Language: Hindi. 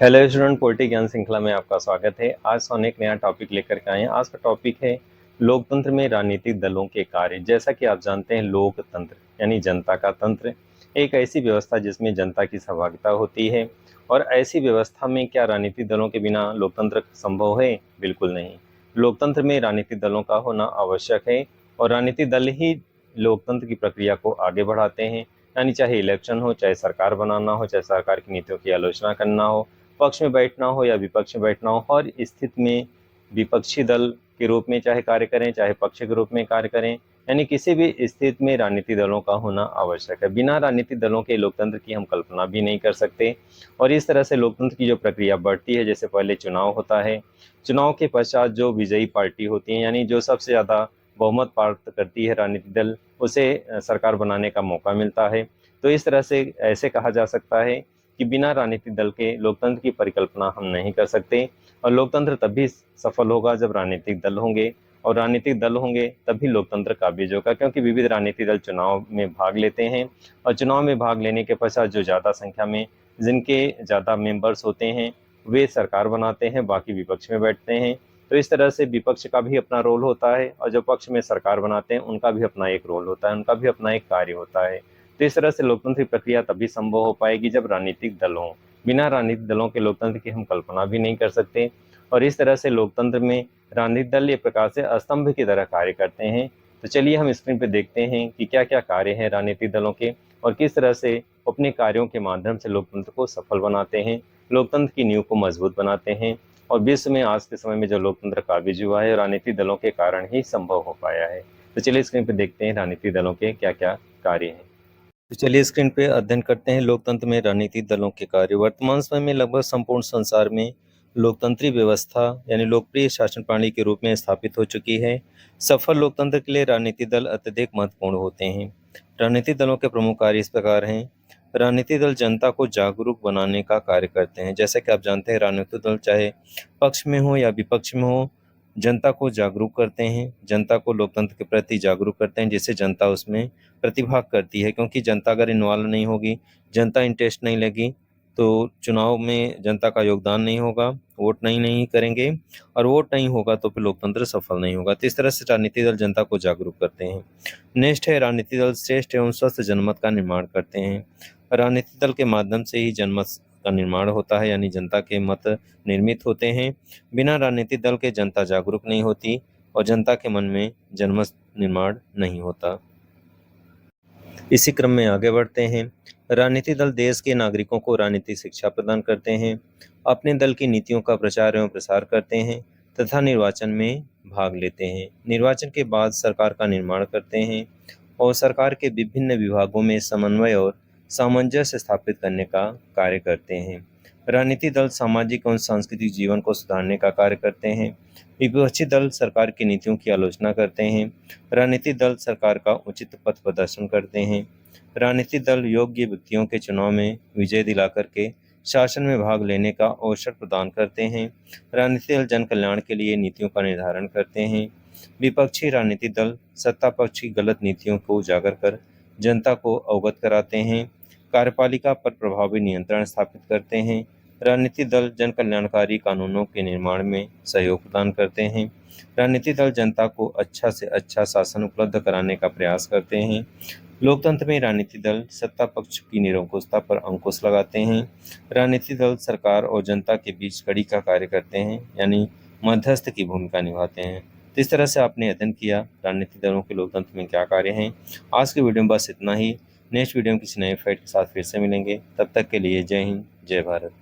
हेलो स्टूडेंट, पॉलिटी ज्ञान श्रृंखला में आपका स्वागत है। आज हम एक नया टॉपिक लेकर के आए हैं। आज का टॉपिक है लोकतंत्र में राजनीतिक दलों के कार्य। जैसा कि आप जानते हैं, लोकतंत्र यानी जनता का तंत्र एक ऐसी व्यवस्था जिसमें जनता की सहभागिता होती है। और ऐसी व्यवस्था में क्या राजनीतिक दलों के बिना लोकतंत्र संभव है? बिल्कुल नहीं। लोकतंत्र में राजनीतिक दलों का होना आवश्यक है और राजनीतिक दल ही लोकतंत्र की प्रक्रिया को आगे बढ़ाते हैं। यानी चाहे इलेक्शन हो, चाहे सरकार बनाना हो, चाहे सरकार की नीतियों की आलोचना करना हो, पक्ष में बैठना हो या विपक्ष में बैठना हो, हर स्थिति में विपक्षी दल के रूप में चाहे कार्य करें, चाहे पक्ष के रूप में कार्य करें, यानी किसी भी स्थिति में राजनीतिक दलों का होना आवश्यक है। बिना राजनीतिक दलों के लोकतंत्र की हम कल्पना भी नहीं कर सकते। और इस तरह से लोकतंत्र की जो प्रक्रिया बढ़ती है, जैसे पहले चुनाव होता है, चुनाव के पश्चात जो विजयी पार्टी होती है, यानी जो सबसे ज़्यादा बहुमत प्राप्त करती है राजनीतिक दल, उसे सरकार बनाने का मौका मिलता है। तो इस तरह से ऐसे कहा जा सकता है कि बिना राजनीतिक दल के लोकतंत्र की परिकल्पना हम नहीं कर सकते। और लोकतंत्र तभी सफल होगा जब राजनीतिक दल होंगे, और राजनीतिक दल होंगे तभी लोकतंत्र काबिज होगा, क्योंकि विविध राजनीतिक दल चुनाव में भाग लेते हैं। और चुनाव में भाग लेने के पश्चात जो ज़्यादा संख्या में जिनके ज़्यादा मेंबर्स होते हैं, वे सरकार बनाते हैं, बाकी विपक्ष में बैठते हैं। तो इस तरह से विपक्ष का भी अपना रोल होता है, और जो पक्ष में सरकार बनाते हैं उनका भी अपना एक रोल होता है, उनका भी अपना एक कार्य होता है। तो इस तरह से लोकतंत्र की प्रक्रिया तभी संभव हो पाएगी जब राजनीतिक दल हों। बिना राजनीतिक दलों के लोकतंत्र की हम कल्पना भी नहीं कर सकते। और इस तरह से लोकतंत्र में राजनीतिक दल एक प्रकार से स्तंभ की तरह कार्य करते हैं। तो चलिए हम स्क्रीन पर देखते हैं कि क्या क्या कार्य हैं राजनीतिक दलों के, और किस तरह से अपने कार्यों के माध्यम से लोकतंत्र को सफल बनाते हैं, लोकतंत्र की नींव को मजबूत बनाते हैं। और विश्व में आज के समय में जो लोकतंत्र काबिज हुआ है, राजनीतिक दलों के कारण ही संभव हो पाया है। तो चलिए स्क्रीन पर देखते हैं राजनीतिक दलों के क्या क्या कार्य हैं। तो चलिए स्क्रीन पे अध्ययन करते हैं लोकतंत्र में राजनीतिक दलों के कार्य। वर्तमान समय में लगभग संपूर्ण संसार में लोकतंत्री व्यवस्था यानी लोकप्रिय शासन प्रणाली के रूप में स्थापित हो चुकी है। सफल लोकतंत्र के लिए राजनीतिक दल अत्यधिक महत्वपूर्ण होते हैं। राजनीतिक दलों के प्रमुख कार्य इस प्रकार हैं। राजनीतिक दल जनता को जागरूक बनाने का कार्य करते हैं। जैसा कि आप जानते हैं, राजनीतिक दल चाहे पक्ष में हो या विपक्ष में हो, जनता को जागरूक करते हैं, जनता को लोकतंत्र के प्रति जागरूक करते हैं, जिससे जनता उसमें प्रतिभाग करती है। क्योंकि जनता अगर इन्वॉल्व नहीं होगी, जनता इंटरेस्ट नहीं लगी, तो चुनाव में जनता का योगदान नहीं होगा, वोट नहीं करेंगे, और वोट नहीं होगा तो फिर लोकतंत्र सफल नहीं होगा। तो इस तरह से राजनीतिक दल जनता को जागरूक करते हैं। नेक्स्ट है, राजनीतिक दल श्रेष्ठ एवं स्वस्थ जनमत का निर्माण करते हैं। राजनीतिक दल के माध्यम से ही जनमत का निर्माण होता है, यानी जनता के मत निर्मित होते हैं। बिना राजनीतिक दल के जनता जागरूक नहीं होती और जनता के मन में जनमत निर्माण नहीं होता। इसी क्रम में आगे बढ़ते हैं। राजनीतिक दल देश के नागरिकों को राजनीतिक शिक्षा प्रदान करते हैं, अपने दल की नीतियों का प्रचार एवं प्रसार करते हैं तथा निर्वाचन में भाग लेते हैं। निर्वाचन के बाद सरकार का निर्माण करते हैं और सरकार के विभिन्न विभागों में समन्वय और सामंजस्य स्थापित करने का कार्य करते हैं। राजनीतिक दल सामाजिक और सांस्कृतिक जीवन को सुधारने का कार्य करते हैं। विपक्षी दल सरकार की नीतियों की आलोचना करते हैं। राजनीतिक दल सरकार का उचित पथ प्रदर्शन करते हैं। राजनीतिक दल योग्य व्यक्तियों के चुनाव में विजय दिला करके शासन में भाग लेने का अवसर प्रदान करते हैं। राजनीतिक दल जन कल्याण के लिए नीतियों का निर्धारण करते हैं। विपक्षी राजनीतिक दल सत्ता पक्ष की गलत नीतियों को उजागर कर जनता को अवगत कराते हैं। कार्यपालिका पर प्रभावी नियंत्रण स्थापित करते हैं। राजनीतिक दल जन कल्याणकारी कानूनों के निर्माण में सहयोग प्रदान करते हैं। राजनीतिक दल जनता को अच्छा से अच्छा शासन उपलब्ध कराने का प्रयास करते हैं। लोकतंत्र में राजनीतिक दल सत्ता पक्ष की निरंकुशता पर अंकुश लगाते हैं। राजनीतिक दल सरकार और जनता के बीच कड़ी का कार्य करते हैं, यानी मध्यस्थ की भूमिका निभाते हैं। तो इस तरह से आपने अध्ययन किया राजनीतिक दलों के लोकतंत्र में क्या कार्य हैं। आज के वीडियो में बस इतना ही। नेक्स्ट वीडियो में किसी नए फैक्ट के साथ फिर से मिलेंगे। तब तक के लिए जय हिंद, जय भारत।